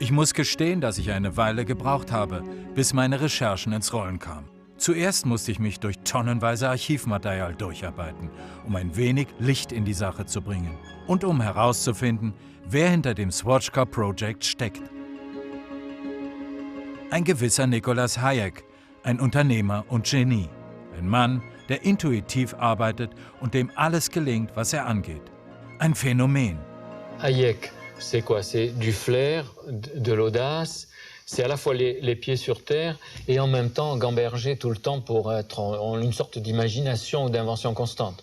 Ich muss gestehen, dass ich eine Weile gebraucht habe, bis meine Recherchen ins Rollen kamen. Zuerst musste ich mich durch tonnenweise Archivmaterial durcharbeiten, um ein wenig Licht in die Sache zu bringen und um herauszufinden, wer hinter dem Swatchka Project steckt. Ein gewisser Nicolas Hayek, ein Unternehmer und Genie. Ein Mann, der intuitiv arbeitet und dem alles gelingt, was er angeht. Ein Phänomen. Hayek, c'est quoi? C'est du flair, de l'audace, c'est à la fois les pieds sur terre et en même temps gamberger tout le temps pour être en une sorte d'imagination ou d'invention constante.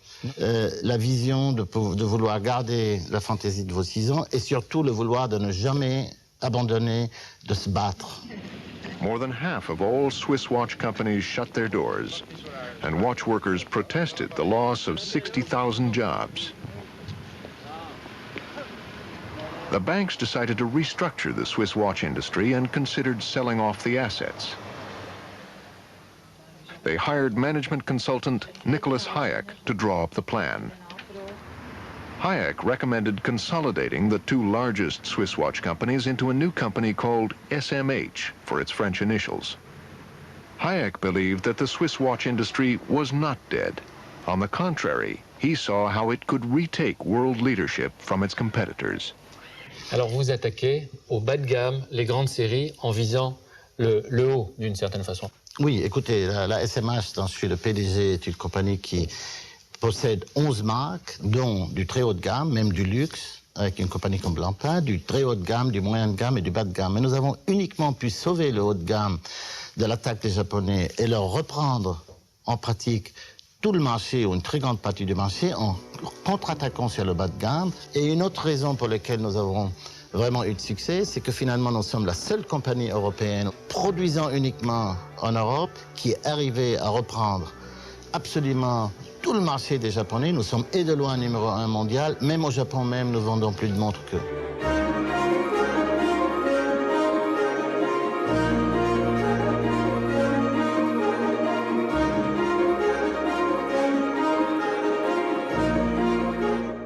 La vision de vouloir garder la fantaisie de vos 6 ans et surtout le vouloir de ne jamais abandonner, de se battre. More than half of all Swiss watch companies shut their doors, and watch workers protested the loss of 60,000 jobs. The banks decided to restructure the Swiss watch industry and considered selling off the assets. They hired management consultant Nicolas Hayek to draw up the plan. Hayek recommended consolidating the 2 largest Swiss watch companies into a new company called SMH for its French initials. Hayek believed that the Swiss watch industry was not dead. On the contrary, he saw how it could retake world leadership from its competitors. Alors vous attaquez au bas de gamme, les grandes séries, en visant le haut d'une certaine façon. Oui, écoutez, la SMH, dont je suis le PDG, est une compagnie qui possède 11 marques, dont du très haut de gamme, même du luxe, avec une compagnie comme Blancpain, du très haut de gamme, du moyen de gamme et du bas de gamme. Mais nous avons uniquement pu sauver le haut de gamme de l'attaque des Japonais et leur reprendre en pratique tout le marché ou une très grande partie du marché en contre-attaquant sur le bas de gamme. Et une autre raison pour laquelle nous avons vraiment eu de succès, c'est que finalement nous sommes la seule compagnie européenne produisant uniquement en Europe qui est arrivée à reprendre absolument tout le marché des Japonais. Nous sommes et de loin numéro 1 mondial. Même au Japon même, nous vendons plus de montres qu'eux.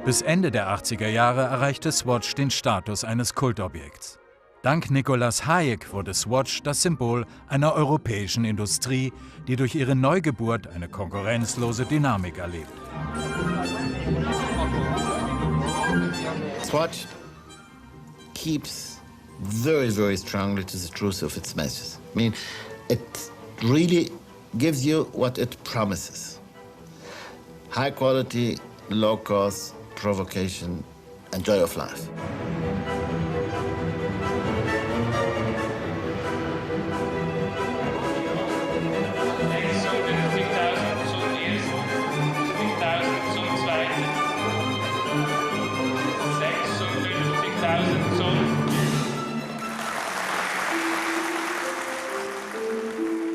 Bis Ende der 80er Jahre erreichte Swatch den Status eines Kultobjekts. Dank Nicolas Hayek wurde Swatch das Symbol einer europäischen Industrie, die durch ihre Neugeburt eine konkurrenzlose Dynamik erlebt. Swatch keeps very, very strongly to the truth of its message. I mean, it really gives you what it promises. High quality, low cost, provocation, and joy of life.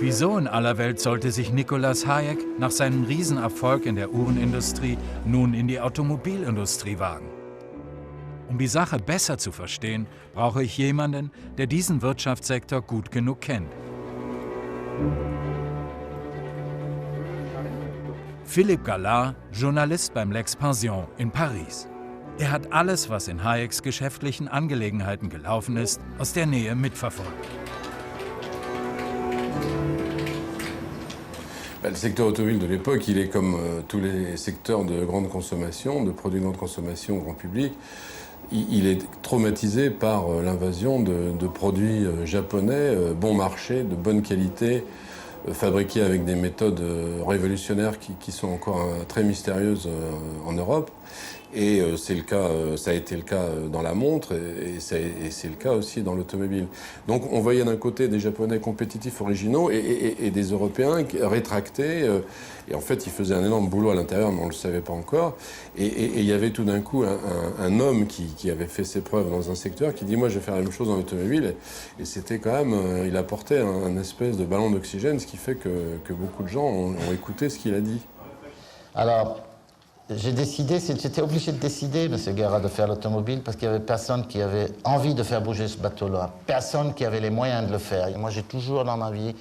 Wieso in aller Welt sollte sich Nicolas Hayek nach seinem Riesenerfolg in der Uhrenindustrie nun in die Automobilindustrie wagen? Um die Sache besser zu verstehen, brauche ich jemanden, der diesen Wirtschaftssektor gut genug kennt. Philippe Gallard, Journalist beim L'Expansion in Paris. Er hat alles, was in Hayeks geschäftlichen Angelegenheiten gelaufen ist, aus der Nähe mitverfolgt. Le secteur automobile de l'époque, il est comme tous les secteurs de grande consommation, de produits de grande consommation au grand public. Il est traumatisé par l'invasion de produits japonais, bon marché, de bonne qualité, fabriqués avec des méthodes révolutionnaires qui sont encore très mystérieuses en Europe. Et c'est le cas, ça a été le cas dans la montre et c'est le cas aussi dans l'automobile. Donc on voyait d'un côté des Japonais compétitifs originaux et des Européens rétractés. Et en fait, ils faisaient un énorme boulot à l'intérieur, mais on ne le savait pas encore. Et il y avait tout d'un coup un homme qui avait fait ses preuves dans un secteur qui dit « Moi, je vais faire la même chose dans l'automobile ». Et c'était quand même, il apportait un espèce de ballon d'oxygène, ce qui fait que beaucoup de gens ont écouté ce qu'il a dit. Alors, j'ai décidé, j'étais obligé de décider, M. Guerra, de faire l'automobile parce qu'il n'y avait personne qui avait envie de faire bouger ce bateau-là. Personne qui avait les moyens de le faire. Et moi, j'ai toujours dans ma vie,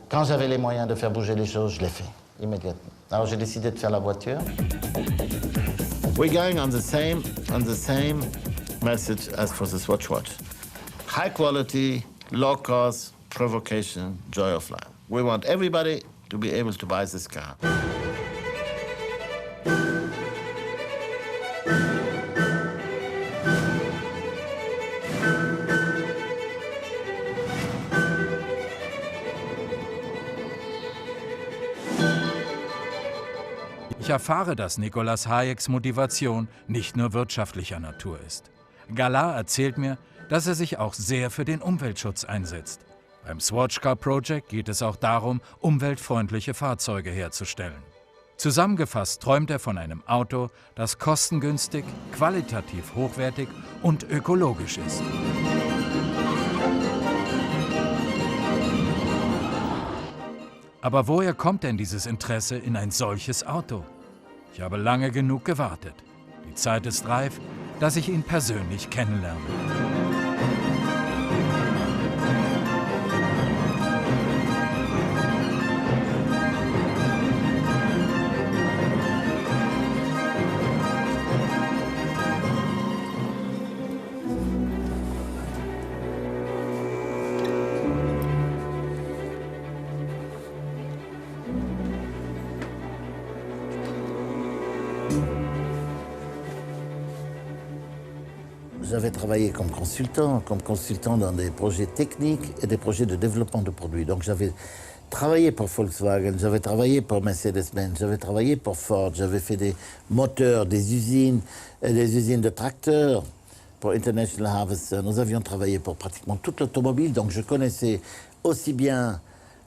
quand j'avais les moyens de faire bouger les choses, je l'ai fait, immédiatement. Alors j'ai décidé de faire la voiture. We're going on the same message as for the Swatch watch. High quality, low cost, provocation, joy of life. We want everybody to be able to buy this car. Ich erfahre, dass Nicolas Hayeks Motivation nicht nur wirtschaftlicher Natur ist. Gallard erzählt mir, dass er sich auch sehr für den Umweltschutz einsetzt. Beim Swatch Car Project geht es auch darum, umweltfreundliche Fahrzeuge herzustellen. Zusammengefasst träumt er von einem Auto, das kostengünstig, qualitativ hochwertig und ökologisch ist. Aber woher kommt denn dieses Interesse in ein solches Auto? Ich habe lange genug gewartet. Die Zeit ist reif, dass ich ihn persönlich kennenlerne. J'avais travaillé comme consultant dans des projets techniques et des projets de développement de produits. Donc j'avais travaillé pour Volkswagen, j'avais travaillé pour Mercedes-Benz, j'avais travaillé pour Ford, j'avais fait des moteurs, des usines de tracteurs pour International Harvester. Nous avions travaillé pour pratiquement toute l'automobile, donc je connaissais aussi bien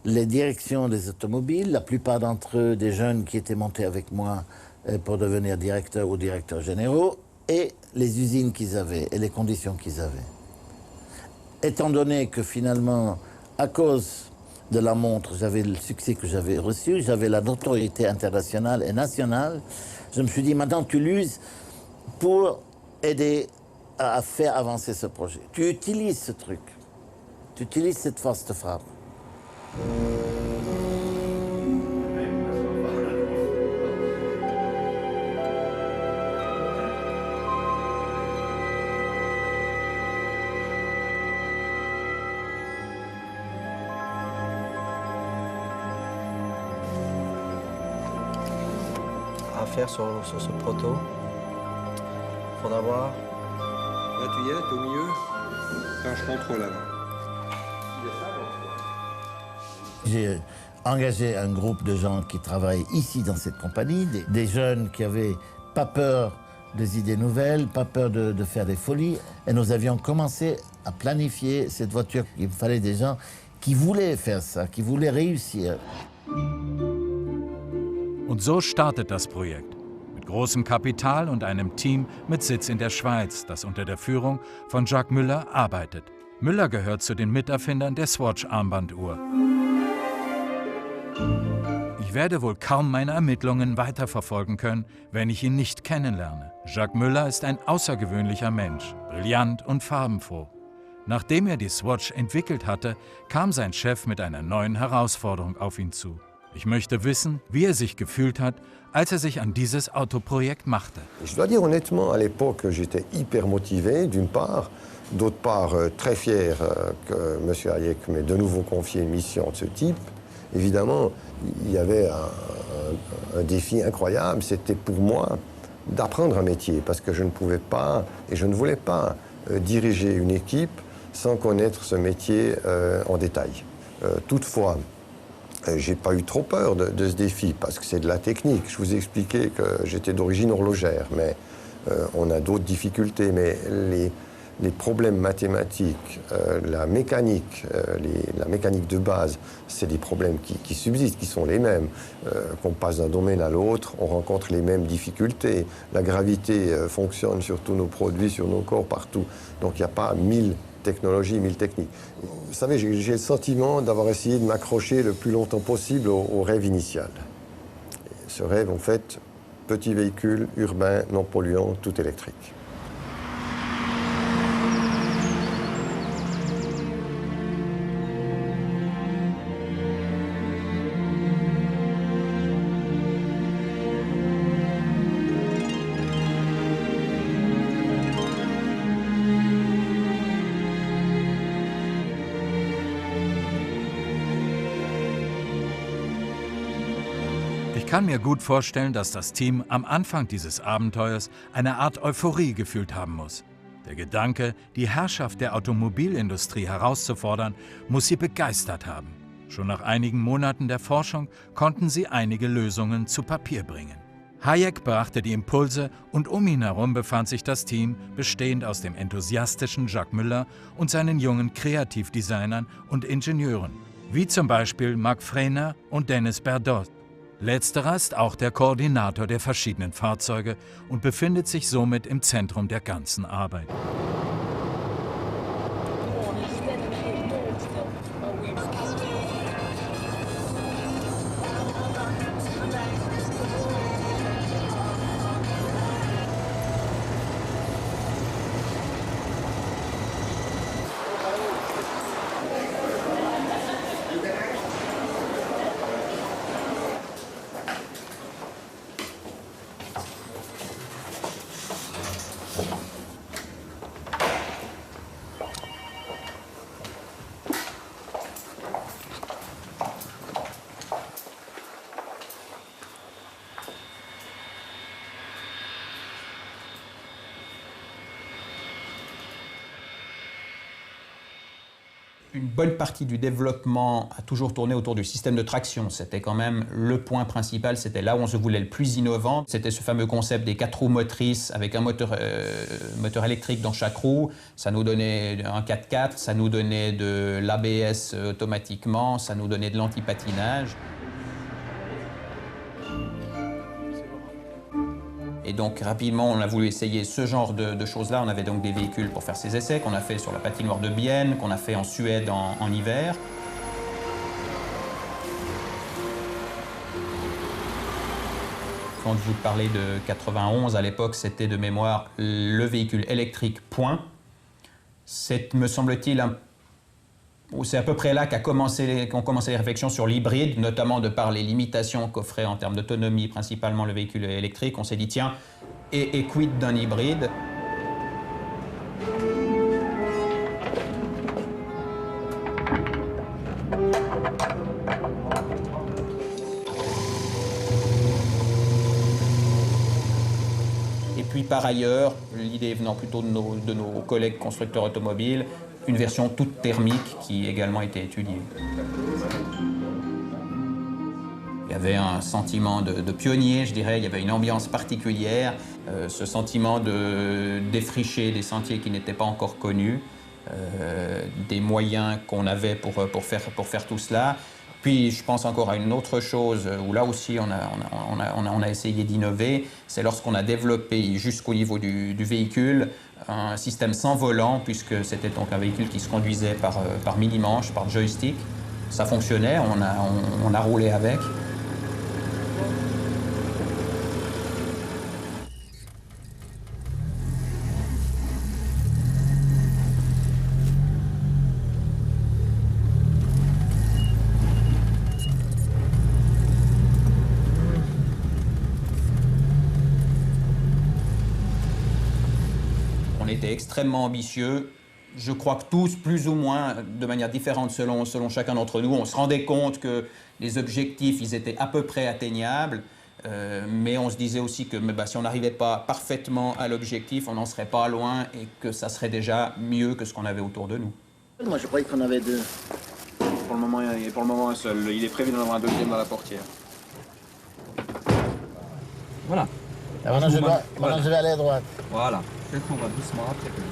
les directions des automobiles, la plupart d'entre eux des jeunes qui étaient montés avec moi pour devenir directeurs ou directeurs généraux, et les usines qu'ils avaient et les conditions qu'ils avaient. Étant donné que finalement, à cause de la montre, j'avais le succès que j'avais reçu, j'avais la notoriété internationale et nationale, je me suis dit, maintenant tu l'uses pour aider à faire avancer ce projet. Tu utilises ce truc, tu utilises cette force de frappe. À faire sur ce proto. Faudra voir. Là, tu y es, t'es au milieu. Enfin, je contrôle là. J'ai engagé un groupe de gens qui travaillent ici dans cette compagnie, des jeunes qui n'avaient pas peur des idées nouvelles, pas peur de faire des folies. Et nous avions commencé à planifier cette voiture. Il me fallait des gens qui voulaient faire ça, qui voulaient réussir. Und so startet das Projekt. Mit großem Kapital und einem Team mit Sitz in der Schweiz, das unter der Führung von Jacques Müller arbeitet. Müller gehört zu den Miterfindern der Swatch-Armbanduhr. Ich werde wohl kaum meine Ermittlungen weiterverfolgen können, wenn ich ihn nicht kennenlerne. Jacques Müller ist ein außergewöhnlicher Mensch, brillant und farbenfroh. Nachdem er die Swatch entwickelt hatte, kam sein Chef mit einer neuen Herausforderung auf ihn zu. Ich möchte wissen, wie er sich gefühlt hat, als er sich an dieses Autoprojekt machte. Je dois dire honnêtement, à l'époque, j'étais hyper motivé, d'une part. D'autre part, très fier que M. Hayek m'ait de nouveau confié une mission de ce type. Évidemment, il y avait un défi incroyable. C'était pour moi d'apprendre un métier, parce que je ne pouvais pas, et je ne voulais pas, diriger une équipe sans connaître ce métier en détail. Toutefois, j'ai pas eu trop peur de ce défi, parce que c'est de la technique. Je vous ai expliqué que j'étais d'origine horlogère, mais on a d'autres difficultés. Mais les problèmes mathématiques, la mécanique de base, c'est des problèmes qui subsistent, qui sont les mêmes. Qu'on passe d'un domaine à l'autre, on rencontre les mêmes difficultés. La gravité fonctionne sur tous nos produits, sur nos corps, partout. Donc il n'y a pas 1000 technologies, 1000 techniques. Vous savez, j'ai le sentiment d'avoir essayé de m'accrocher le plus longtemps possible au rêve initial. Et ce rêve, en fait, petit véhicule urbain, non polluant, tout électrique. Ich kann mir gut vorstellen, dass das Team am Anfang dieses Abenteuers eine Art Euphorie gefühlt haben muss. Der Gedanke, die Herrschaft der Automobilindustrie herauszufordern, muss sie begeistert haben. Schon nach einigen Monaten der Forschung konnten sie einige Lösungen zu Papier bringen. Hayek brachte die Impulse und um ihn herum befand sich das Team, bestehend aus dem enthusiastischen Jacques Müller und seinen jungen Kreativdesignern und Ingenieuren, wie zum Beispiel Marc Freiner und Dennis Berdot. Letzterer ist auch der Koordinator der verschiedenen Fahrzeuge und befindet sich somit im Zentrum der ganzen Arbeit. Une bonne partie du développement a toujours tourné autour du système de traction. C'était quand même le point principal, c'était là où on se voulait le plus innovant. C'était ce fameux concept des 4 roues motrices avec un moteur électrique dans chaque roue. Ça nous donnait un 4x4, ça nous donnait de l'ABS automatiquement, ça nous donnait de l'anti-patinage. Et donc rapidement, on a voulu essayer ce genre de choses-là. On avait donc des véhicules pour faire ces essais qu'on a fait sur la patinoire de Bienne, qu'on a fait en Suède en hiver. Quand je vous parlais de 91, à l'époque, c'était de mémoire le véhicule électrique point. C'est, me semble-t-il, c'est à peu près là qu'ont commencé les réflexions sur l'hybride, notamment de par les limitations qu'offrait en termes d'autonomie principalement le véhicule électrique. On s'est dit, tiens, et quid d'un hybride ? Et puis par ailleurs, l'idée venant plutôt de nos collègues constructeurs automobiles, une version toute thermique qui a également été étudiée. Il y avait un sentiment de pionnier, je dirais, il y avait une ambiance particulière, ce sentiment de défricher des sentiers qui n'étaient pas encore connus, des moyens qu'on avait pour faire tout cela. Puis je pense encore à une autre chose où là aussi on a essayé d'innover, c'est lorsqu'on a développé jusqu'au niveau du véhicule un système sans volant, puisque c'était donc un véhicule qui se conduisait par mini-manche, par joystick. Ça fonctionnait, on a roulé avec. On était extrêmement ambitieux. Je crois que tous, plus ou moins, de manière différente selon chacun d'entre nous, on se rendait compte que les objectifs, ils étaient à peu près atteignables, mais on se disait aussi que si on n'arrivait pas parfaitement à l'objectif, on n'en serait pas loin et que ça serait déjà mieux que ce qu'on avait autour de nous. Moi, je croyais qu'on avait deux. Pour le moment un seul. Il est prévu d'en avoir un deuxième dans la portière. Voilà. Et maintenant, je vais aller à droite. Voilà. Peut-être qu'on va doucement après que je vais.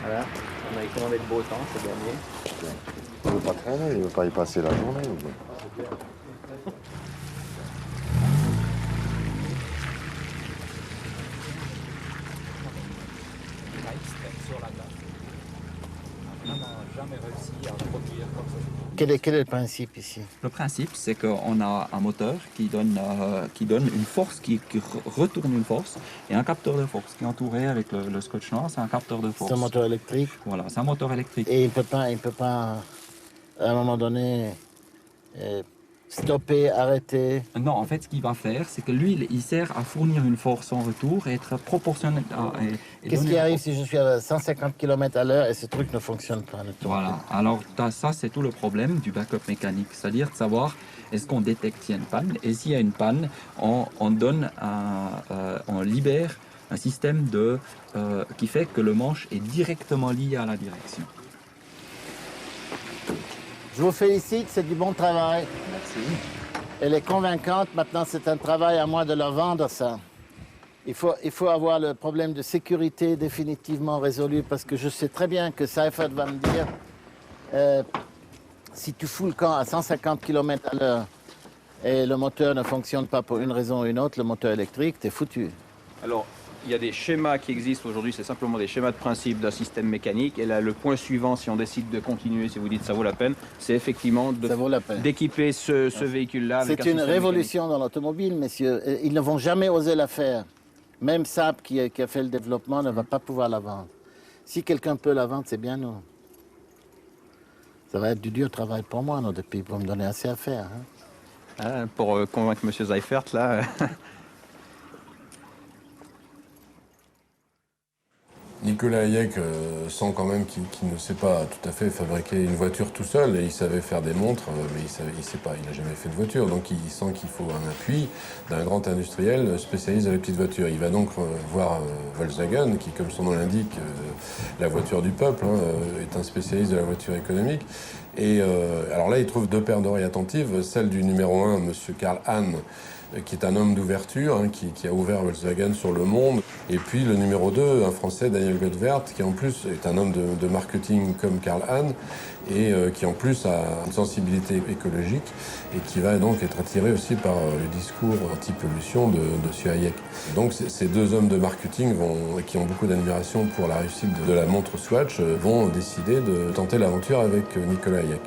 Voilà. On a commandé le beau temps, c'est gagné. Il ne veut pas traîner, il ne veut pas y passer la journée. Quel est le principe ici? Le principe, c'est qu'on a un moteur qui donne une force, qui retourne une force, et un capteur de force qui est entouré avec le scotch noir, c'est un capteur de force. C'est un moteur électrique? Voilà, c'est un moteur électrique. Et il peut pas, à un moment donné, stopper, arrêter? Non, en fait, ce qu'il va faire, c'est que lui, il sert à fournir une force en retour et être proportionnel à... Qu'est-ce qui arrive si je suis à 150 km à l'heure et ce truc ne fonctionne pas? Voilà, alors ça, c'est tout le problème du backup mécanique, c'est-à-dire de savoir est-ce qu'on détecte s'il y a une panne, et s'il y a une panne, on libère un système qui fait que le manche est directement lié à la direction. Je vous félicite, c'est du bon travail. Merci. Elle est convaincante, maintenant c'est un travail à moi de leur vendre ça. Il faut avoir le problème de sécurité définitivement résolu, parce que je sais très bien que Seifert va me dire si tu fous le camp à 150 km à l'heure et le moteur ne fonctionne pas pour une raison ou une autre, le moteur électrique, t'es foutu. Alors, il y a des schémas qui existent aujourd'hui, c'est simplement des schémas de principe d'un système mécanique. Et là, le point suivant, si on décide de continuer, si vous dites ça vaut la peine, c'est effectivement d'équiper ce véhicule-là avec un système mécanique. C'est une révolution dans l'automobile, messieurs. Ils ne vont jamais oser la faire. Même Saab, qui a fait le développement, ne va pas pouvoir la vendre. Si quelqu'un peut la vendre, c'est bien nous. Ça va être du dur travail pour moi, non, depuis, pour me donner assez à faire. Hein. Pour convaincre M. Seifert, là... Nicolas Hayek sent quand même qu'il ne sait pas tout à fait fabriquer une voiture tout seul, et il savait faire des montres, mais il n'a jamais fait de voiture, donc il sent qu'il faut un appui d'un grand industriel spécialiste dans les petites voitures. Il va donc voir Volkswagen, qui, comme son nom l'indique, la voiture du peuple, est un spécialiste de la voiture économique. Et alors là, il trouve deux paires d'oreilles attentives, celle du numéro 1, M. Karl Hahn, qui est un homme d'ouverture, qui a ouvert Volkswagen sur le monde. Et puis le numéro 2, un Français, Daniel Godwert, qui en plus est un homme de marketing comme Karl Hahn, et qui en plus a une sensibilité écologique, et qui va donc être attiré aussi par le discours anti-pollution de M. Hayek. Donc ces deux hommes de marketing, qui ont beaucoup d'admiration pour la réussite de la montre Swatch, vont décider de tenter l'aventure avec Nicolas Hayek.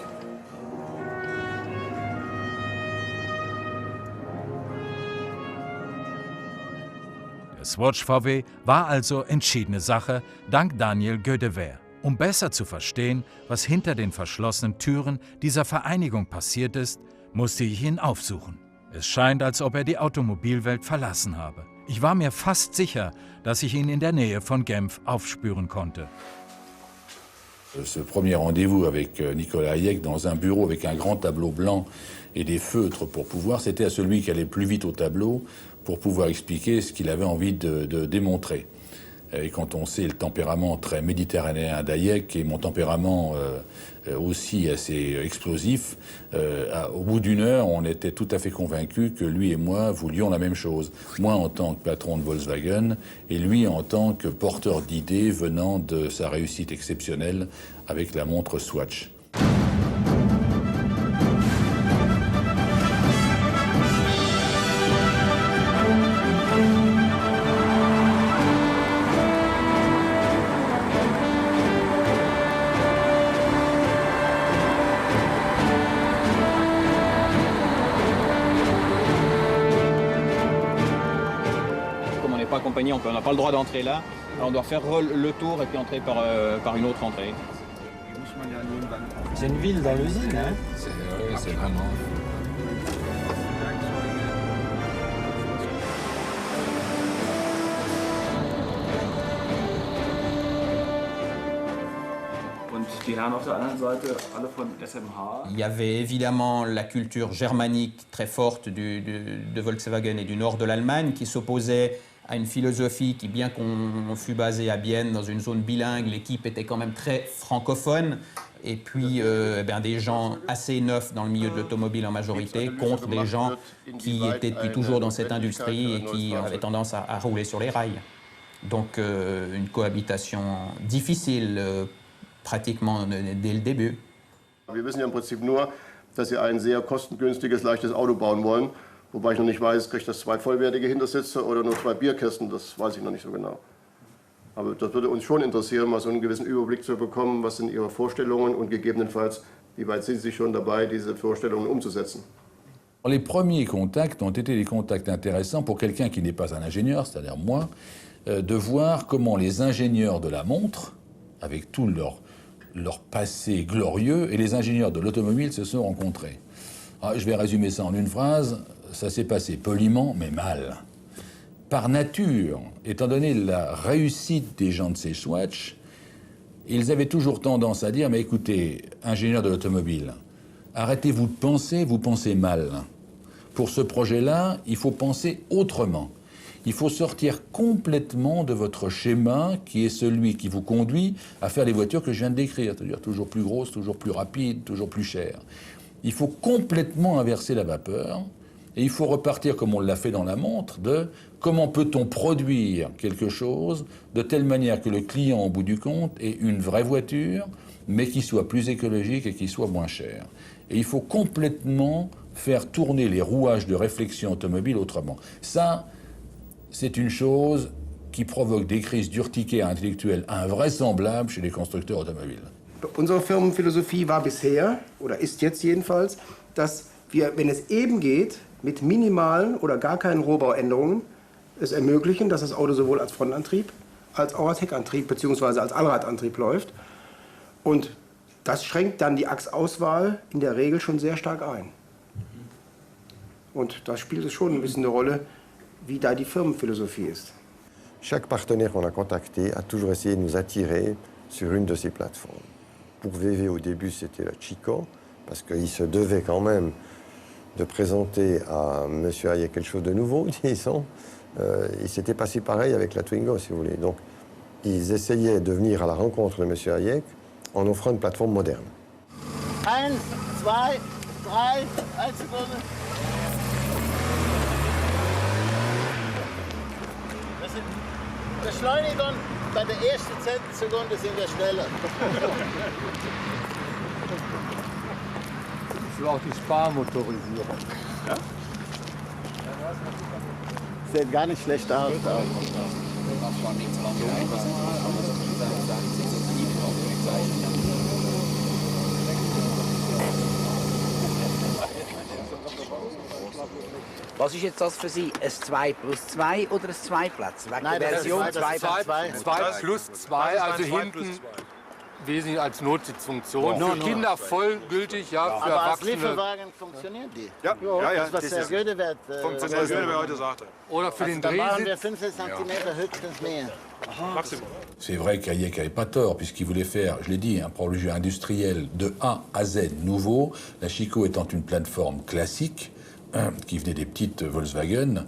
Swatch VW war also entschiedene Sache, dank Daniel Godewert. Um besser zu verstehen, was hinter den verschlossenen Türen dieser Vereinigung passiert ist, musste ich ihn aufsuchen. Es scheint, als ob er die Automobilwelt verlassen habe. Ich war mir fast sicher, dass ich ihn in der Nähe von Genf aufspüren konnte. Ce premier rendez-vous avec Nicolas Hayek dans un bureau avec un grand tableau blanc et des feutres pour pouvoir, c'était à celui qui allait plus vite au tableau pour pouvoir expliquer ce qu'il avait envie de démontrer. Et quand on sait le tempérament très méditerranéen d'Hayek et mon tempérament aussi assez explosif, au bout d'une heure, on était tout à fait convaincus que lui et moi voulions la même chose. Moi en tant que patron de Volkswagen et lui en tant que porteur d'idées venant de sa réussite exceptionnelle avec la montre Swatch. compagnie, on n'a pas le droit d'entrer là. Alors on doit faire le tour et puis entrer par une autre entrée. C'est une ville dans l'usine, hein? C'est vraiment... Il y avait évidemment la culture germanique très forte de Volkswagen et du nord de l'Allemagne qui s'opposait à une philosophie qui, bien qu'on fût basé à Bienne, dans une zone bilingue, l'équipe était quand même très francophone. Et puis des gens assez neufs dans le milieu de l'automobile en majorité contre des gens qui étaient depuis toujours dans cette industrie et qui avaient tendance à rouler sur les rails. Donc une cohabitation difficile pratiquement dès le début. Wir wissen ja im Prinzip nur, dass sie ein sehr kostengünstiges, leichtes Auto bauen wollen. Wobei ich noch nicht weiß, kriegt das 2 vollwertige Hintersitze oder nur 2 Bierkästen, das weiß ich noch nicht so genau. Aber das würde uns schon interessieren, mal so einen gewissen Überblick zu bekommen, was sind Ihre Vorstellungen und gegebenenfalls, wie weit sind Sie schon dabei, diese Vorstellungen umzusetzen. Les premiers contacts ont été des contacts intéressants pour quelqu'un qui n'est pas un ingénieur, c'est-à-dire moi, de voir comment les ingénieurs de la montre, avec tout leur passé glorieux, et les ingénieurs de l'automobile se sont rencontrés. Alors, je vais résumer ça en une phrase, ça s'est passé poliment, mais mal. Par nature, étant donné la réussite des gens de ces Swatch, ils avaient toujours tendance à dire « Mais écoutez, ingénieurs de l'automobile, arrêtez-vous de penser, vous pensez mal. Pour ce projet-là, il faut penser autrement. Il faut sortir complètement de votre schéma qui est celui qui vous conduit à faire les voitures que je viens de décrire, c'est-à-dire toujours plus grosses, toujours plus rapides, toujours plus chères. Il faut complètement inverser la vapeur et il faut repartir, comme on l'a fait dans la montre, de comment peut-on produire quelque chose de telle manière que le client, au bout du compte, ait une vraie voiture, mais qui soit plus écologique et qui soit moins chère. Et il faut complètement faire tourner les rouages de réflexion automobile autrement. Ça, c'est une chose qui provoque des crises d'urticaire intellectuelle invraisemblables chez les constructeurs automobiles. Unsere Firmenphilosophie war bisher, oder ist jetzt jedenfalls, dass wir, wenn es eben geht, mit minimalen oder gar keinen Rohbauänderungen es ermöglichen, dass das Auto sowohl als Frontantrieb als auch als Heckantrieb bzw. als Allradantrieb läuft. Und das schränkt dann die Achsauswahl in der Regel schon sehr stark ein. Und da spielt es schon ein bisschen eine Rolle, wie da die Firmenphilosophie ist. Chaque partenaire qu'on a contacté a toujours essayé de nous attirer sur une de ces plateformes. Pour VV, au début, c'était la Chico, parce qu'il se devait quand même de présenter à M. Hayek quelque chose de nouveau, disons. Il s'était passé pareil avec la Twingo, si vous voulez. Donc, ils essayaient de venir à la rencontre de M. Hayek en offrant une plateforme moderne. 1, 2, 3, 1 Sekunde. Beschleunigung bei der ersten Sekunde sind wir schneller. Das war auch die Sparmotorisierung. Ja? Sieht gar nicht schlecht aus. Was ist jetzt das für Sie? Ein 2+2 oder ein Zweiplatz? Nein, der Version 2 plus 2, also hinten wesentlich als Notsitzfunktion. Für Kinder vollgültig, ja, für Aber Erwachsene. als Lieferwagen funktioniert die. Ja, Das, was Herr Gödewert heute sagte. Oder für den da machen wir Drehsitz. 5 cm höchstens mehr. C'est vrai qu'Hayek n'avait pas tort, puisqu'il voulait faire, je l'ai dit, un projet industriel de A à Z nouveau, la Chico étant une plateforme classique, qui venait des petites Volkswagen,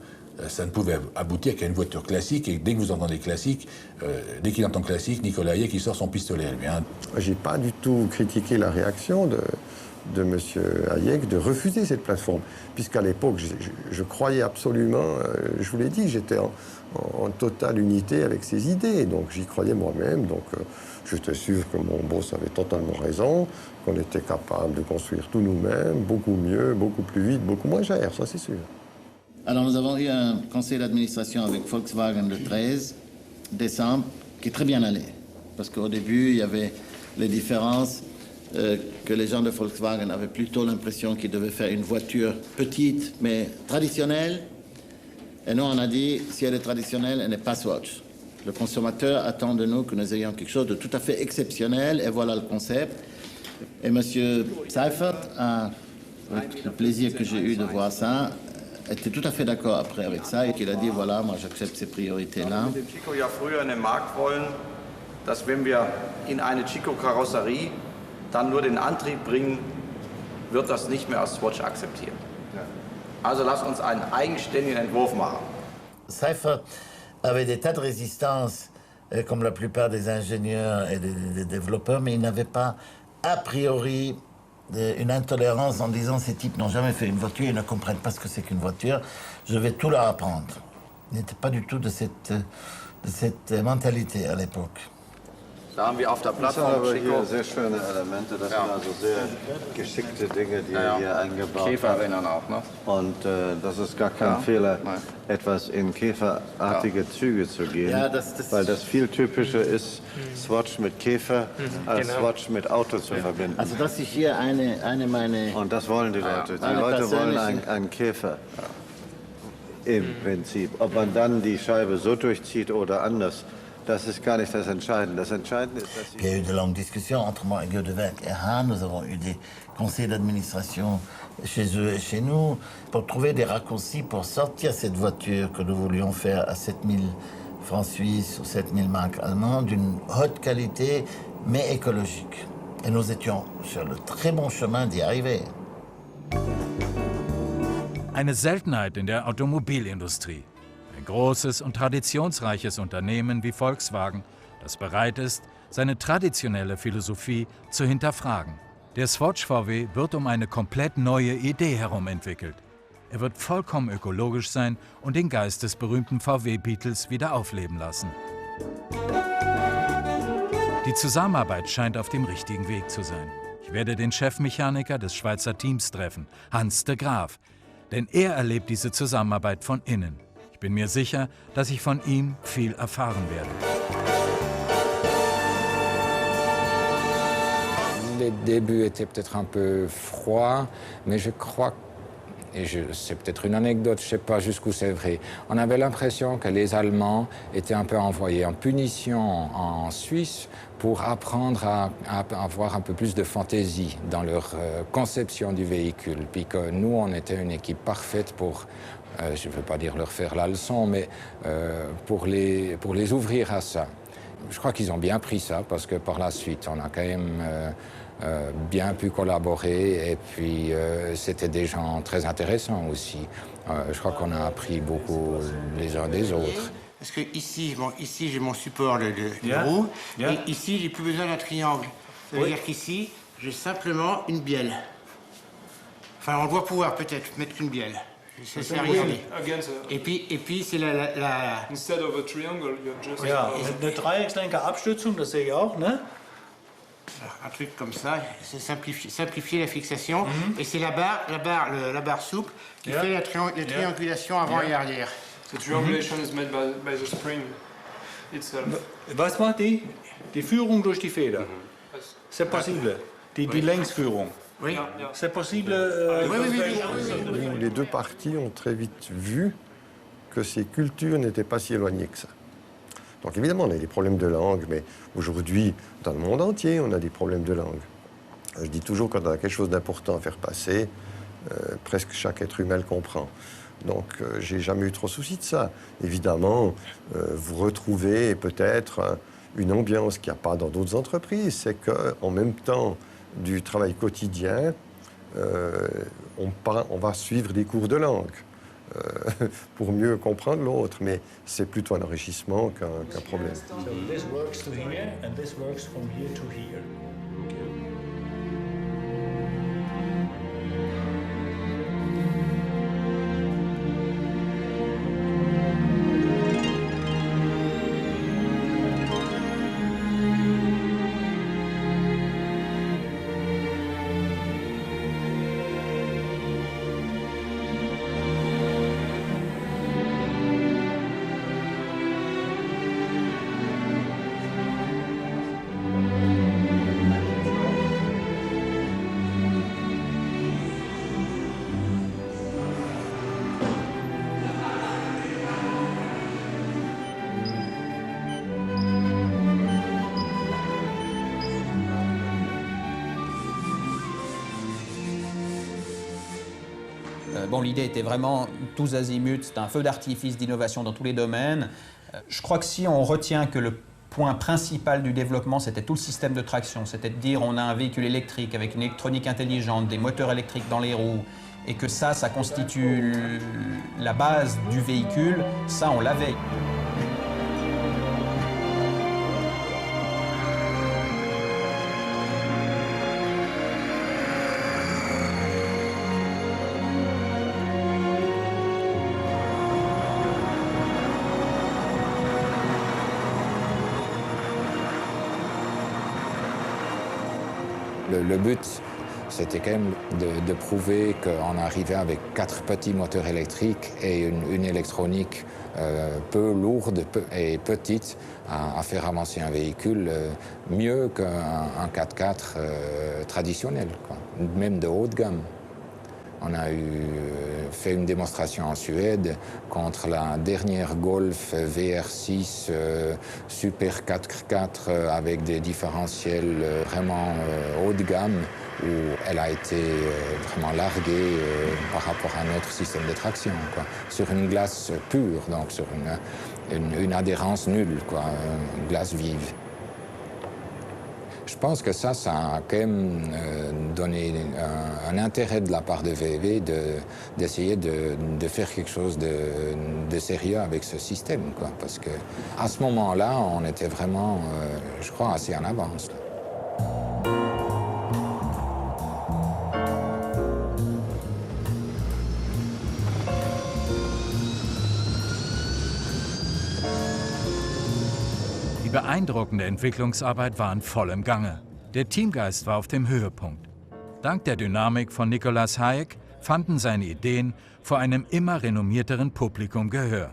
ça ne pouvait aboutir qu'à une voiture classique, et dès que vous entendez classique, dès qu'il entend classique, Nicolas Hayek, il sort son pistolet, lui. Hein. J'ai pas du tout critiqué la réaction de M. Hayek de refuser cette plateforme, puisqu'à l'époque, je croyais absolument, je vous l'ai dit, j'étais en totale unité avec ses idées, donc j'y croyais moi-même, donc j'étais sûr que mon boss avait totalement raison, qu'on était capable de construire tout nous-mêmes, beaucoup mieux, beaucoup plus vite, beaucoup moins cher, ça c'est sûr. Alors nous avons eu un conseil d'administration avec Volkswagen le 13 décembre qui est très bien allé. Parce qu'au début, il y avait les différences que les gens de Volkswagen avaient plutôt l'impression qu'ils devaient faire une voiture petite mais traditionnelle. Et nous, on a dit, si elle est traditionnelle, elle n'est pas Swatch. Le consommateur attend de nous que nous ayons quelque chose de tout à fait exceptionnel, et voilà le concept. Et M. Seifert, le plaisir que j'ai eu de voir ça, était tout à fait d'accord après avec ça, et qu'il a dit, voilà, moi j'accepte ces priorités-là. Chico ja früher in den Markt wollen, dass wenn wir in eine Chico-Karosserie dann nur den Antrieb bringen, wird das nicht mehr als Swatch akzeptiert. Also lass uns einen eigenständigen Entwurf machen. Seifert avait des tas de résistances, comme la plupart des ingénieurs et des développeurs, mais il n'avait pas, a priori, une intolérance en disant ces types n'ont jamais fait une voiture, ils ne comprennent pas ce que c'est qu'une voiture, je vais tout leur apprendre. Il n'était pas du tout de cette mentalité à l'époque. Da haben wir auf der Plattform aber Chico hier sehr schöne Elemente, das sind also sehr geschickte Dinge, die hier eingebaut Käfererinnen auch, ne? Und das ist gar kein Fehler, etwas in käferartige Züge zu gehen, weil das viel typischer ist, Swatch mit Käfer als Swatch mit Auto zu verbinden. Also das ist hier eine meiner... Und das wollen die Leute. Die Leute wollen einen Käfer. Im Prinzip. Ob man dann die Scheibe so durchzieht oder anders, das ist gar nicht das Entscheidende. Das Entscheidende ist, dass Il y a eu de longues discussions entre moi et Godewerk et Hahn. Nous avons eu des conseils d'administration chez eux et chez nous pour trouver des raccourcis pour sortir cette voiture que nous voulions faire à 7000 francs suisses ou 7000 marques allemandes d'une haute qualité mais écologique. Et nous étions sur le très bon chemin d'y arriver. Eine Seltenheit in der Automobilindustrie. Ein großes und traditionsreiches Unternehmen wie Volkswagen, das bereit ist, seine traditionelle Philosophie zu hinterfragen. Der Swatch VW wird um eine komplett neue Idee herum entwickelt. Er wird vollkommen ökologisch sein und den Geist des berühmten VW-Beatles wieder aufleben lassen. Die Zusammenarbeit scheint auf dem richtigen Weg zu sein. Ich werde den Chefmechaniker des Schweizer Teams treffen, Hans de Graaf, denn er erlebt diese Zusammenarbeit von innen. Ich bin mir sicher, dass ich von ihm viel erfahren werde. Les débuts étaient peut-être un peu froids, mais je crois, et c'est peut-être une anecdote, je ne sais pas jusqu'où c'est vrai, on avait l'impression que les Allemands étaient un peu envoyés en punition en Suisse pour apprendre à avoir un peu plus de fantaisie dans leur conception du véhicule. Puis que nous, on était une équipe parfaite pour, je ne veux pas dire leur faire la leçon, mais pour les ouvrir à ça. Je crois qu'ils ont bien pris ça, parce que par la suite, on a quand même bien pu collaborer, et puis c'était des gens très intéressants aussi. Je crois qu'on a appris beaucoup les uns des autres. Parce que ici j'ai mon support de roue, et ici j'ai plus besoin d'un triangle. Ça veut dire qu'ici j'ai simplement une bielle. Enfin, on doit pouvoir peut-être mettre une bielle. C'est regarder. Et puis c'est la... Instead of a triangle, you're just... Ja, eine Dreieckslenkerabstützung, das sehe ich auch, ne? Un truc comme ça, c'est simplifier la fixation. Et c'est la barre souple qui fait la triangulation avant et arrière. The triangulation is made by the spring itself. Was macht die? Die Führung durch die Feder. C'est possible. Die Längsführung. Oui. C'est possible. Les deux parties ont très vite vu que ces cultures n'étaient pas si éloignées que ça. Donc évidemment, on a des problèmes de langue, mais aujourd'hui, dans le monde entier, on a des problèmes de langue. Je dis toujours, quand on a quelque chose d'important à faire passer, presque chaque être humain le comprend. Donc j'ai jamais eu trop souci de ça. Évidemment, vous retrouvez peut-être une ambiance qu'il n'y a pas dans d'autres entreprises, c'est qu'en même temps du travail quotidien, on va suivre des cours de langue. Pour mieux comprendre l'autre, mais c'est plutôt un enrichissement qu'un problème. So this works to here and this works from here to here. Bon, l'idée était vraiment tous azimuts, c'était un feu d'artifice d'innovation dans tous les domaines. Je crois que si on retient que le point principal du développement, c'était tout le système de traction, c'était de dire on a un véhicule électrique avec une électronique intelligente, des moteurs électriques dans les roues, et que ça constitue la base du véhicule, ça on l'avait. Le but, c'était quand même de prouver qu'on arrivait avec 4 petits moteurs électriques et une électronique peu lourde et petite à faire avancer un véhicule mieux qu'un 4x4 traditionnel, quoi, même de haut de gamme. On a fait une démonstration en Suède contre la dernière Golf VR6 Super 4x4 avec des différentiels vraiment haut de gamme où elle a été vraiment larguée par rapport à notre système de traction, quoi, sur une glace pure, donc sur une adhérence nulle, quoi, une glace vive. Je pense que ça a quand même donné un intérêt de la part de VW d'essayer de faire quelque chose de sérieux avec ce système, quoi, parce qu'à ce moment-là, on était vraiment, je crois, assez en avance. Die beeindruckende Entwicklungsarbeit war in vollem Gange. Der Teamgeist war auf dem Höhepunkt. Dank der Dynamik von Nicolas Hayek fanden seine Ideen vor einem immer renommierteren Publikum Gehör.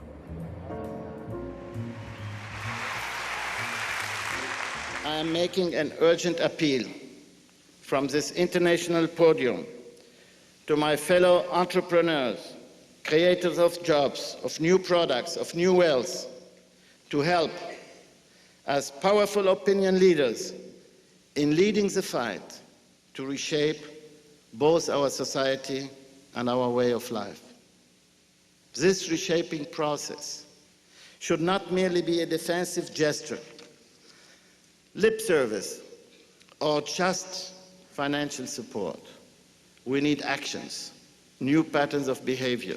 I am making an urgent appeal from this international podium to my fellow entrepreneurs, creators of jobs, of new products, of new wealth, to help as powerful opinion leaders in leading the fight to reshape both our society and our way of life. This reshaping process should not merely be a defensive gesture, lip service, or just financial support. We need actions, new patterns of behavior,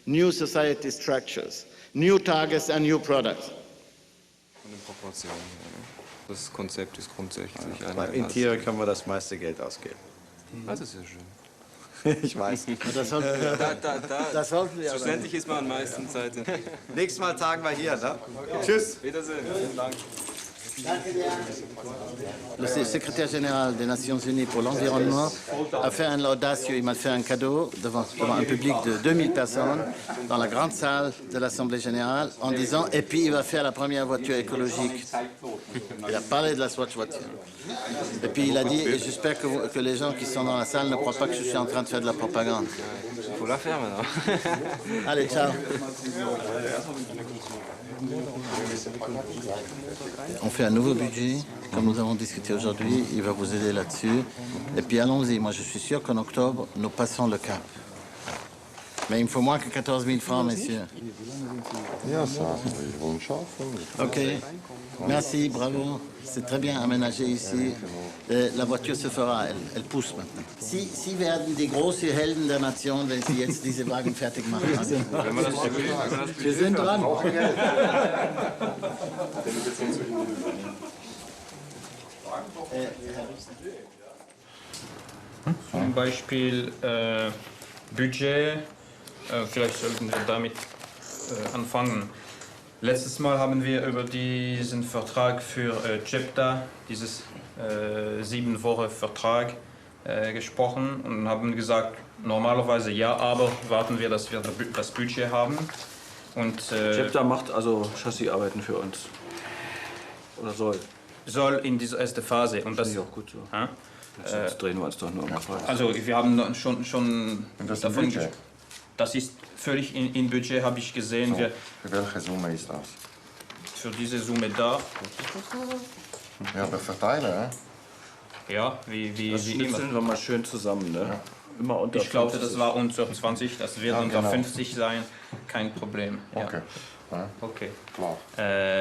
new society structures, new targets and new products. Von den Proportionen. Das Konzept ist grundsätzlich Beim Interieur können wir das meiste Geld ausgeben. Das ist ja schön. Ich weiß. Das sollten wir. Schlussendlich ist man am meisten Zeit. Nächstes Mal tagen wir hier, ne? Tschüss. Wiedersehen. Vielen Dank. Le secrétaire général des Nations Unies pour l'environnement a fait un laudatio, il m'a fait un cadeau devant un public de 2000 personnes dans la grande salle de l'Assemblée générale en disant, et puis il va faire la première voiture écologique. Il a parlé de la Swatch voiture. Et puis il a dit, et j'espère que les gens qui sont dans la salle ne croient pas que je suis en train de faire de la propagande. Il faut la faire maintenant. Allez, ciao. On fait un nouveau budget, comme nous avons discuté aujourd'hui, il va vous aider là-dessus. Et puis allons-y, moi je suis sûr qu'en octobre, nous passons le cap. Mais il me faut moins que 14 000 francs, messieurs. Ok, merci, bravo. C'est très bien aménagé ici. La voiture se fera, elle pousse maintenant. Sie werden die große Helden der Nation, wenn Sie jetzt diese Wagen fertig machen. Wir sind dran. Zum Beispiel Budget, vielleicht sollten wir damit anfangen. Letztes Mal haben wir über diesen Vertrag für CEPTA, dieses 7 Wochen Vertrag, gesprochen und haben gesagt, normalerweise ja, aber warten wir, dass wir das Budget haben. Und CEPTA macht also Chassisarbeiten für uns. Oder soll? Soll in dieser ersten Phase. Und das ist auch gut so. Sonst drehen wir uns doch nur im Kreis. Also wir haben schon davon gesprochen. Das ist völlig in Budget, habe ich gesehen. So, für welche Summe ist das? Für diese Summe da. Ja, aber verteilen, Ja, wie das immer. schnitzeln wir mal schön zusammen, ne? immer unter 50. Ich glaube, das war unter 20, das wird unter 50 sein, kein Problem. Ja. Okay. Ja. Okay. Klar.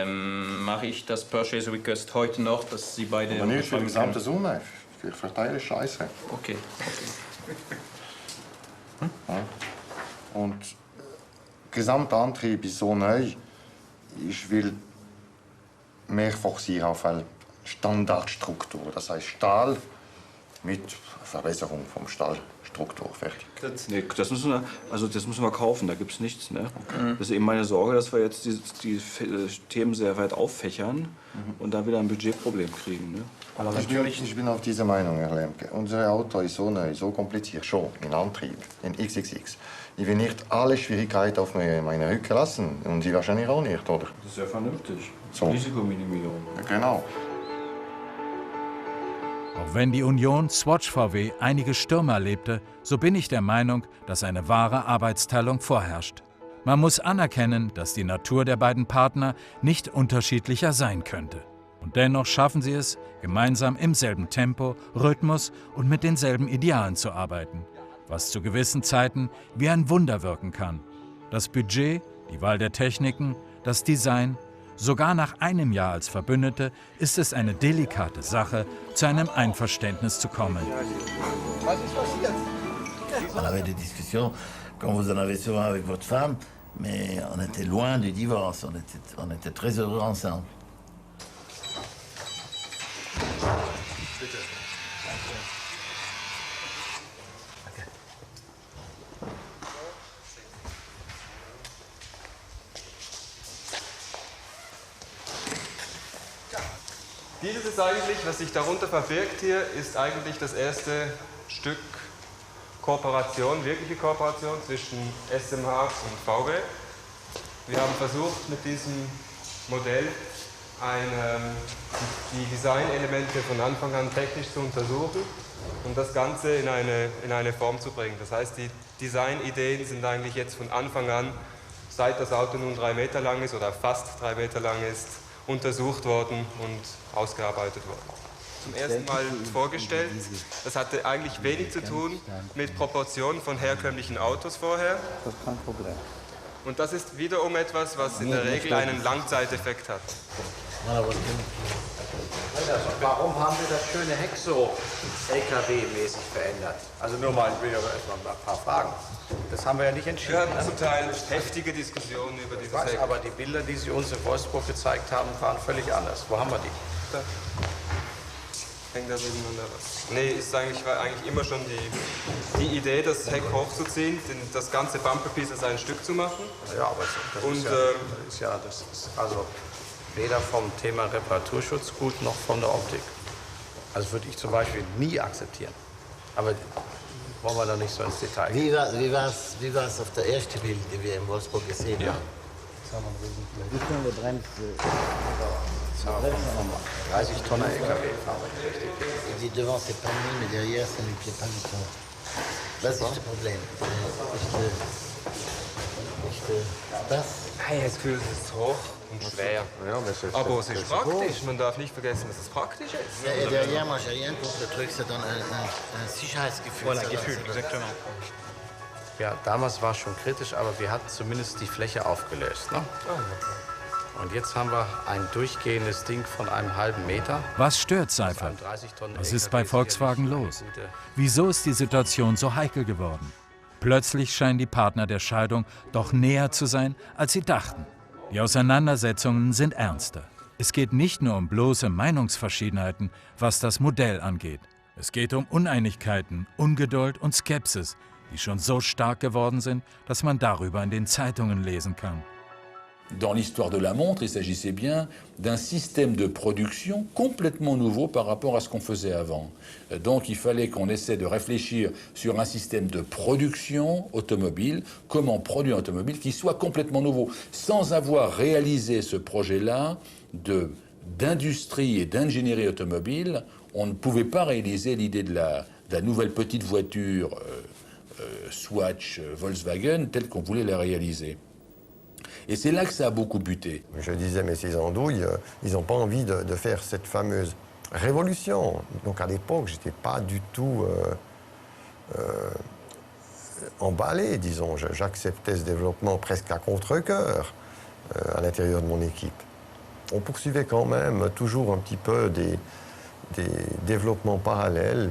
Mache ich das Purchase Request heute noch, dass Sie beide... Aber nicht für die gesamte Summe. Ich verteile Scheiße. Okay. Ja. Und Gesamtantrieb ist so neu. Ich will mehr fokussieren auf eine Standardstruktur. Das heißt Stahl mit Verbesserung vom Stahlstruktur. Fertig. Nee, das müssen wir kaufen, da gibt es nichts. Ne? Okay. Das ist eben meine Sorge, dass wir jetzt die Themen sehr weit auffächern und dann wieder ein Budgetproblem kriegen. Ne? Aber natürlich, ich bin auf diese Meinung, Herr Lemke. Unser Auto ist so neu, so kompliziert, schon in Antrieb, in XXX. Ich will nicht alle Schwierigkeiten auf meine Rücke lassen. Und Sie wahrscheinlich auch nicht, oder? Das ist ja vernünftig. So. Risikominimierung. Ja, genau. Auch wenn die Union Swatch VW einige Stürme erlebte, so bin ich der Meinung, dass eine wahre Arbeitsteilung vorherrscht. Man muss anerkennen, dass die Natur der beiden Partner nicht unterschiedlicher sein könnte. Und dennoch schaffen sie es, gemeinsam im selben Tempo, Rhythmus und mit denselben Idealen zu arbeiten, was zu gewissen Zeiten wie ein Wunder wirken kann. Das Budget, die Wahl der Techniken, das Design, sogar nach einem Jahr als Verbündete ist es eine delikate Sache, zu einem Einverständnis zu kommen. Was ist passiert? On avait des discussions, comme vous en avez souvent avec votre femme, mais on était loin du divorce, on était très heureux ensemble. Bitte. Dieses ist eigentlich, was sich darunter verbirgt hier, ist eigentlich das erste Stück Kooperation, wirkliche Kooperation zwischen SMH und VW. Wir haben versucht, mit diesem Modell die Designelemente von Anfang an technisch zu untersuchen und das Ganze in eine Form zu bringen. Das heißt, die Designideen sind eigentlich jetzt von Anfang an, seit das Auto nun 3 Meter lang ist oder fast 3 Meter lang ist, untersucht worden und ausgearbeitet worden. Zum ersten Mal vorgestellt. Das hatte eigentlich wenig zu tun mit Proportionen von herkömmlichen Autos vorher. Das ist kein Problem. Und das ist wiederum etwas, was in der Regel einen Langzeiteffekt hat. Warum haben wir das schöne Heck so LKW-mäßig verändert? Also nur mal, ich will aber erstmal ein paar Fragen. Das haben wir ja nicht entschieden. Wir hatten zum Teil heftige Diskussionen über dieses Heck. Aber die Bilder, die Sie uns in Wolfsburg gezeigt haben, waren völlig anders. Wo haben wir die? Da. Hängt da nebeneinander was? Nee, war eigentlich immer schon die Idee, das Heck hochzuziehen, das ganze Bumperpiece als ein Stück zu machen. Ja, aber das ist also weder vom Thema Reparaturschutz gut noch von der Optik. Also würde ich zum Beispiel nie akzeptieren. Aber wollen wir da nicht so ins Detail gehen. Wie war es auf der ersten Bild, die wir in Wolfsburg gesehen haben? Ja. 30 Tonner LKW. Il dit devant c'est pas mis, mais derrière ça ne plaît pas du tout. Das ist das Problem. Ich habe das Gefühl, es ist hoch und schwer. Aber es ist praktisch. Man darf nicht vergessen, dass es praktisch ist. Et derrière, moi j'ai rien contre le truc, ça donne un Sicherheitsgefühl. Voilà, Gefühl, exactement. Ja, damals war es schon kritisch, aber wir hatten zumindest die Fläche aufgelöst. Ne? Und jetzt haben wir ein durchgehendes Ding von einem halben Meter. Was stört Seifert? Was ist bei Volkswagen los? Wieso ist die Situation so heikel geworden? Plötzlich scheinen die Partner der Scheidung doch näher zu sein, als sie dachten. Die Auseinandersetzungen sind ernster. Es geht nicht nur um bloße Meinungsverschiedenheiten, was das Modell angeht. Es geht um Uneinigkeiten, Ungeduld und Skepsis, die schon so stark geworden sind, dass man darüber in den Zeitungen lesen kann. Dans l'histoire de la montre, il s'agissait bien d'un système de production complètement nouveau par rapport à ce qu'on faisait avant. Donc il fallait qu'on essaie de réfléchir sur un système de production automobile, comment produire un automobile qui soit complètement nouveau. Sans avoir réalisé ce projet-là d'industrie et d'ingénierie automobile, on ne pouvait pas réaliser l'idée de la nouvelle petite voiture Swatch Volkswagen telle qu'on voulait la réaliser. Et c'est là que ça a beaucoup buté. Je disais, mais ces andouilles, ils n'ont pas envie de faire cette fameuse révolution. Donc à l'époque, j'étais pas du tout emballé, disons. J'acceptais ce développement presque à contre-cœur à l'intérieur de mon équipe. On poursuivait quand même toujours un petit peu des développements parallèles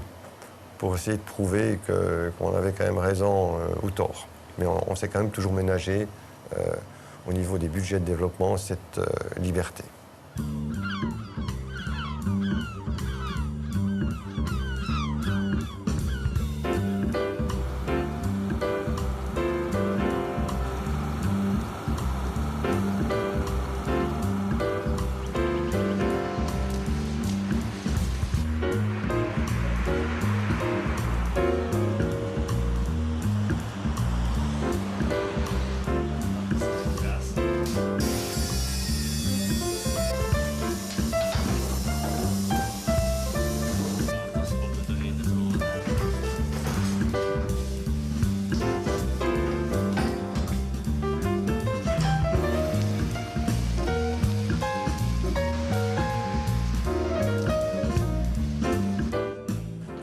pour essayer de prouver qu'on avait quand même raison ou tort. Mais on s'est quand même toujours ménagé au niveau des budgets de développement cette liberté.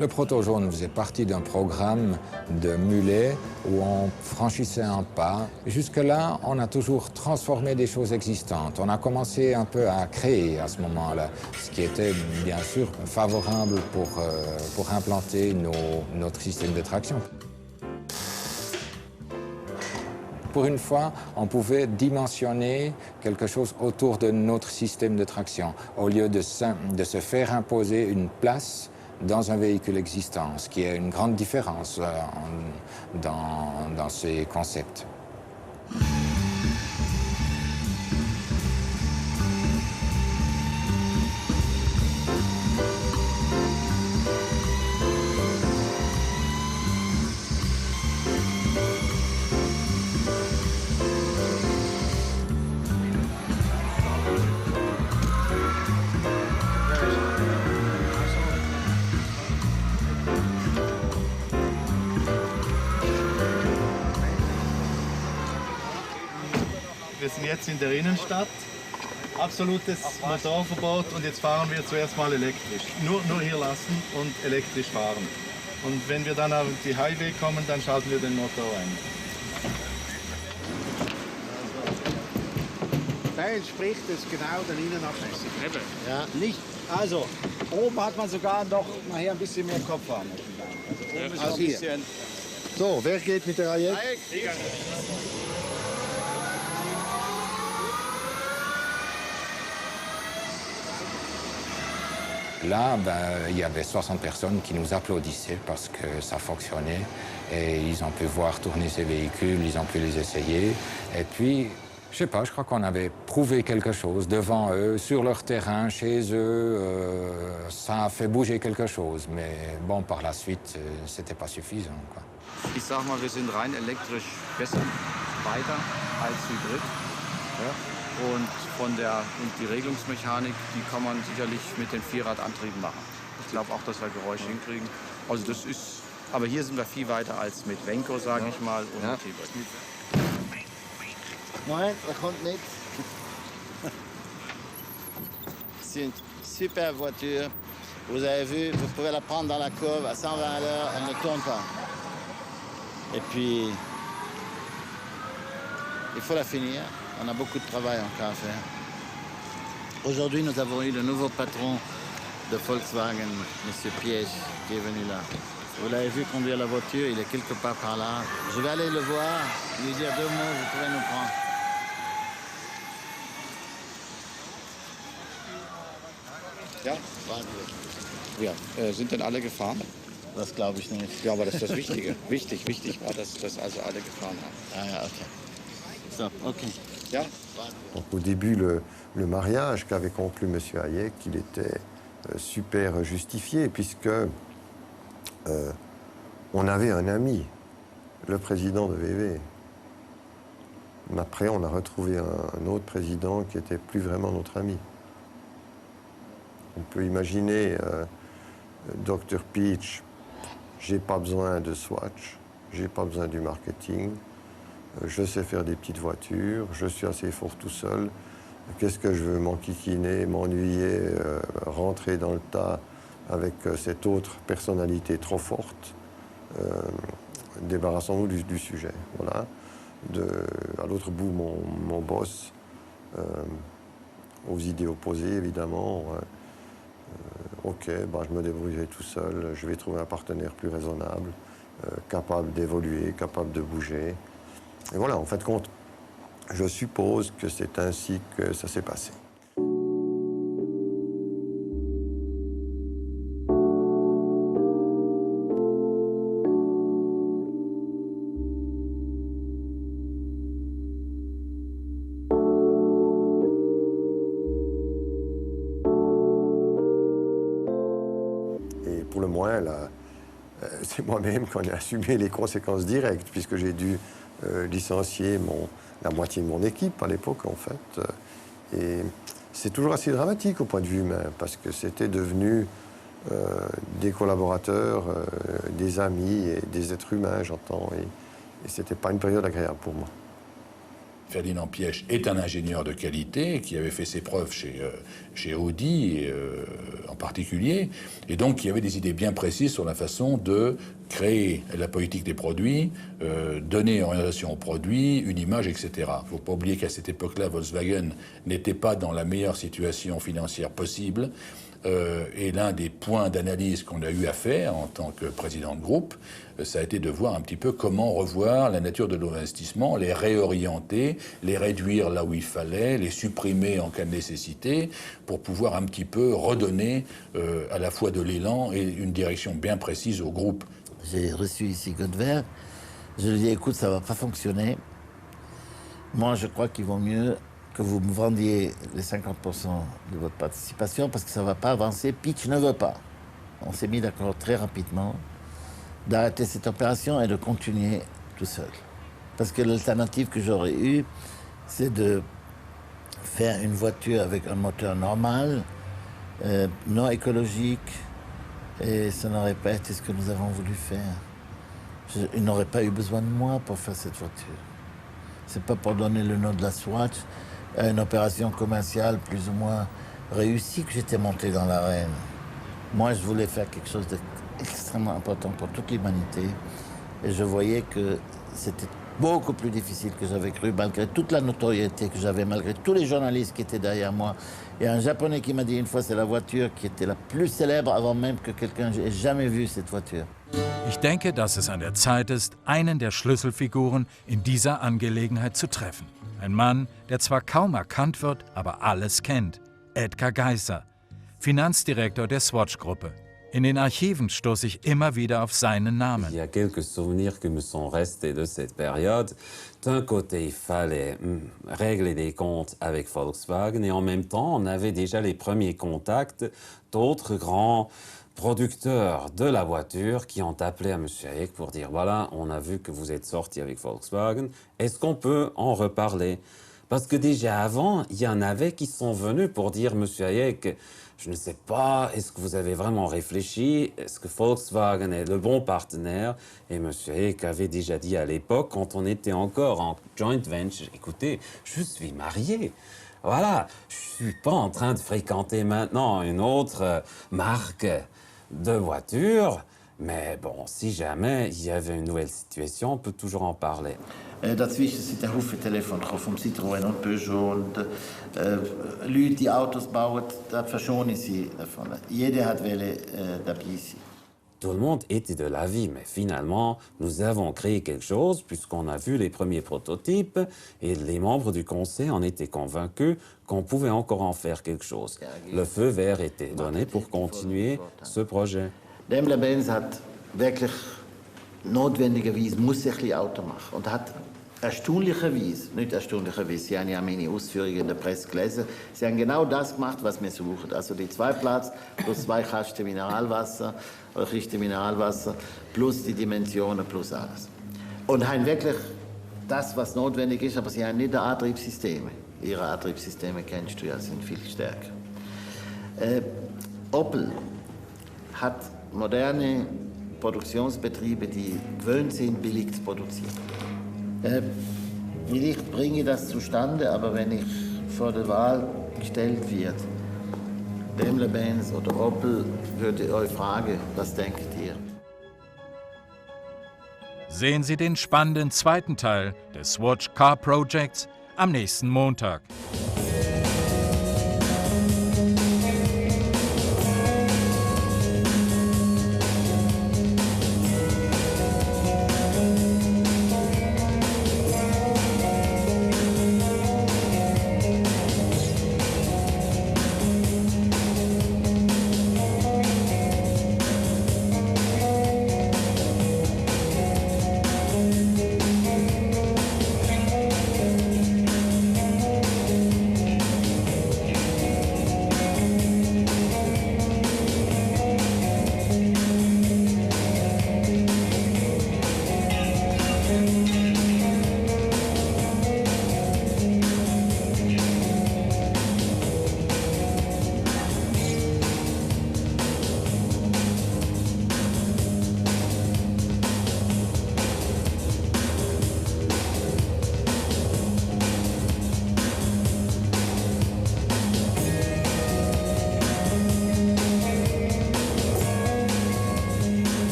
Le proto-jaune faisait partie d'un programme de mulets où on franchissait un pas. Jusque-là, on a toujours transformé des choses existantes. On a commencé un peu à créer à ce moment-là, ce qui était bien sûr favorable pour implanter notre système de traction. Pour une fois, on pouvait dimensionner quelque chose autour de notre système de traction, au lieu de se faire imposer une place dans un véhicule existant, ce qui est une grande différence dans ces concepts. Wir sind jetzt in der Innenstadt, absolutes Motorverbot und jetzt fahren wir zuerst mal elektrisch. Nur hier lassen und elektrisch fahren. Und wenn wir dann auf die Highway kommen, dann schalten wir den Motor ein. Da entspricht es genau der Innenabmessung. Eben. Ja. Nicht, also, oben hat man sogar noch nachher ein bisschen mehr Kopfraum. Also hier. So, wer geht mit der Hayek? Là, il y avait 60 personnes qui nous applaudissaient parce que ça fonctionnait et ils ont pu voir tourner ces véhicules, ils ont pu les essayer. Et puis, je sais pas, je crois qu'on avait prouvé quelque chose devant eux, sur leur terrain, chez eux. Ça a fait bouger quelque chose, mais bon, par la suite, c'était pas suffisant, quoi. Ich sag mal, wir sind rein elektrisch besser weiter als Hybrid. Ja. Und die Regelungsmechanik, die kann man sicherlich mit den Vierradantrieben machen. Ich glaube auch, dass wir Geräusche hinkriegen. Also das ist, aber hier sind wir viel weiter als mit Venco, sage ich mal, und mit Hybrid. Nein, ça compte nicht. C'est une super voiture. Vous avez vu, vous pouvez la prendre dans la courbe à 120 à l'heure, elle ne tourne pas. Et puis, il faut la finir. On a beaucoup de travail encore à faire. Aujourd'hui, nous avons eu le nouveau patron de Volkswagen, M. Piège, qui est venu là. Vous l'avez vu conduire la voiture, il est quelque part par là. Je vais aller le voir, lui dire 2 mots, vous pouvez nous prendre. Ja? Ja. Sind denn alle gefahren? Das glaube ich nicht. Ja, aber das ist das Wichtige. Wichtig war, dass also alle gefahren haben. Ah ja, ok. So, ok. Ja? Donc, au début, le mariage qu'avait conclu M. Hayek, il était super justifié, puisque on avait un ami, le président de VV. Mais après, on a retrouvé un autre président qui n'était plus vraiment notre ami. On peut imaginer Dr. Peach, j'ai pas besoin de Swatch, j'ai pas besoin du marketing, je sais faire des petites voitures, je suis assez fort tout seul. Qu'est-ce que je veux m'enquiquiner, m'ennuyer, rentrer dans le tas avec cette autre personnalité trop forte. débarrassons-nous du sujet. Voilà. À l'autre bout, mon boss, aux idées opposées, évidemment. Ok, je me débrouillerai tout seul, je vais trouver un partenaire plus raisonnable, capable d'évoluer, capable de bouger. Et voilà, en fin de compte, je suppose que c'est ainsi que ça s'est passé. Pour le moins, c'est moi-même qui ai assumé les conséquences directes, puisque j'ai dû licencier la moitié de mon équipe à l'époque, en fait. Et c'est toujours assez dramatique au point de vue humain, parce que c'était devenu des collaborateurs, des amis et des êtres humains, j'entends. Et c'était pas une période agréable pour moi. Ferdinand Piëch est un ingénieur de qualité qui avait fait ses preuves chez Audi en particulier, et donc qui avait des idées bien précises sur la façon de créer la politique des produits, donner orientation aux produits, une image, etc. Il ne faut pas oublier qu'à cette époque-là, Volkswagen n'était pas dans la meilleure situation financière possible. Et l'un des points d'analyse qu'on a eu à faire en tant que président de groupe, ça a été de voir un petit peu comment revoir la nature de nos investissements, les réorienter, les réduire là où il fallait, les supprimer en cas de nécessité, pour pouvoir un petit peu redonner à la fois de l'élan et une direction bien précise au groupe. J'ai reçu ici Godevert, je lui ai dit, écoute, ça ne va pas fonctionner. Moi, je crois qu'il vaut mieux que vous me vendiez les 50% de votre participation parce que ça ne va pas avancer. Pitch ne veut pas. On s'est mis d'accord très rapidement d'arrêter cette opération et de continuer tout seul. Parce que l'alternative que j'aurais eue, c'est de faire une voiture avec un moteur normal, non écologique, et ça n'aurait pas été ce que nous avons voulu faire. Ils n'auraient pas eu besoin de moi pour faire cette voiture. C'est pas pour donner le nom de la Swatch à une opération commerciale plus ou moins réussie que j'étais monté dans l'arène. Moi, je voulais faire quelque chose d'extrêmement important pour toute l'humanité. Et je voyais que c'était beaucoup plus difficile que j'avais cru, malgré toute la notoriété que j'avais, malgré tous les journalistes qui étaient derrière moi. Et un Japonais qui m'a dit une fois, c'est la voiture qui était la plus célèbre avant même que quelqu'un ait jamais vu cette voiture. Ich denke, dass es an der Zeit ist, einen der Schlüsselfiguren in dieser Angelegenheit zu treffen. Ein Mann, der zwar kaum erkannt wird, aber alles kennt. Edgar Geisser, Finanzdirektor der Swatch-Gruppe. In den Archiven stoße ich immer wieder auf seinen Namen. Il y a quelques souvenirs qui me sont restés de cette période. D'un côté, il fallait régler des comptes avec Volkswagen et en même temps, on avait déjà les premiers contacts d'autres grands producteurs de la voiture qui ont appelé à M. Hayek pour dire « Voilà, on a vu que vous êtes sorti avec Volkswagen, est-ce qu'on peut en reparler ?» Parce que déjà avant, il y en avait qui sont venus pour dire « Monsieur Hayek, je ne sais pas, est-ce que vous avez vraiment réfléchi? Est-ce que Volkswagen est le bon partenaire ?» Et M. Hayek avait déjà dit à l'époque, quand on était encore en joint venture, « Écoutez, je suis marié. Voilà, je ne suis pas en train de fréquenter maintenant une autre marque de voiture. Mais bon, si jamais il y avait une nouvelle situation, on peut toujours en parler. » Dazwischen sind ein Haufen Telefone drauf, vom Citroën und Peugeot und Leute, die Autos bauen, da verschone ich sie davon. Jeder hat dabei sein. Tout le monde était de l'avis, mais finalement, nous avons créé quelque chose puisqu'on a vu les premiers prototypes et les membres du conseil en étaient convaincus qu'on pouvait encore en faire quelque chose. Le feu vert était donné pour continuer ce projet. Daimler-Benz hat wirklich notwendigerweise muss sich ein Auto machen und hat erstaunlicherweise, nicht erstaunlicherweise, Sie haben ja meine Ausführungen in der Presse gelesen, Sie haben genau das gemacht, was wir suchen. Also die 2 Platz plus 2 Kasten Mineralwasser, oder Kiste Mineralwasser, plus die Dimensionen, plus alles. Und haben wirklich das, was notwendig ist, aber Sie haben nicht die Antriebssysteme. Ihre Antriebssysteme kennst du ja, sind viel stärker. Opel hat moderne Produktionsbetriebe, die gewöhnt sind, billig zu produzieren. Vielleicht bringe ich das zustande, aber wenn ich vor der Wahl gestellt wird, Daimler-Benz oder Opel, würde ich euch fragen, was denkt ihr? sehen Sie den spannenden zweiten Teil des Swatch Car Projects am nächsten Montag.